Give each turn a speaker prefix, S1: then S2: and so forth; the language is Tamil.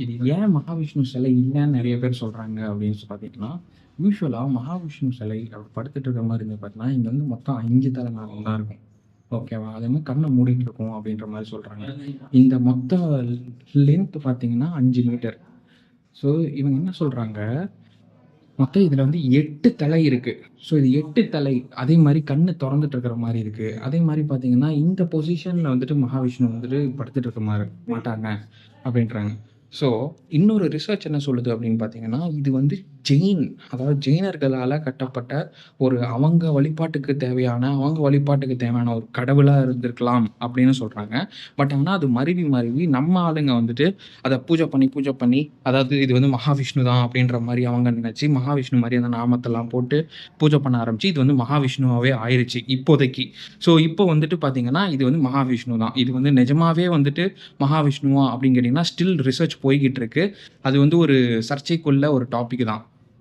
S1: இது ஏன் மகாவிஷ்ணு சிலை இல்லைன்னு நிறைய பேர் சொல்றாங்க அப்படின்னு பார்த்தீங்கன்னா, யூசுவலா மகாவிஷ்ணு சிலை அப்படி படுத்துட்டு இருக்கிற மாதிரி இருந்து பார்த்தீங்கன்னா, இங்க வந்து மொத்தம் 5 தலை நாகம் தான் இருக்கும். ஓகேவா? அதே மாரி கண்ண மூடிட்டு இருக்கும் அப்படின்ற மாரி சொல்றாங்க. இந்த மொத்த லென்த் பார்த்தீங்கன்னா 5 மீட்டர். ஸோ இவங்க என்ன சொல்றாங்க, மொத்தம் இதுல வந்து 8 தலை இருக்கு. ஸோ இது 8 தலை. அதே மாரி கண்ணு தொறந்துட்டு இருக்கிற மாரி இருக்கு. அதே மாரி பார்த்தீங்கன்னா, இந்த பொசிஷன்ல வந்துட்டு மகாவிஷ்ணு வந்துட்டு படுத்துட்டு இருக்க மாட்டாங்க அப்படின்றாங்க. ஸோ இன்னொரு ரிசர்ச் என்ன சொல்லுது அப்படின்னு பார்த்தீங்கன்னா, இது வந்து ஜெயின் அதாவது ஜெயினர்களால கட்டப்பட்ட அவங்க வழிபாட்டுக்கு தேவையான ஒரு கடவுளா இருந்திருக்கலாம் அப்படின்னு சொல்றாங்க. பட் ஆனா அது மருவி மருவி நம்ம ஆளுங்க வந்துட்டு அத பூஜை பண்ணி அதாவது இது வந்து மகாவிஷ்ணு தான் அப்படின்ற மாரி அவங்க நினைச்சு, மகாவிஷ்ணு மாரி அந்த நாமத்தெல்லாம் போட்டு பூஜை பண்ண ஆரம்பிச்சு, இது வந்து மகாவிஷ்ணுவாவே ஆயிருச்சு இப்போதைக்கு. ஸோ இப்போ வந்துட்டு பார்த்தீங்கன்னா, இது வந்து மகாவிஷ்ணு தான். இது வந்து நிஜமாவே வந்துட்டு மகாவிஷ்ணுவா அப்படின்னு கேட்டீங்கன்னா, ஸ்டில் ரிசர்ச் போய்க்கிட்டு இருக்கு. அது வந்து ஒரு சர்ச்சைக்குள்ள ஒரு டாபிக் தான்.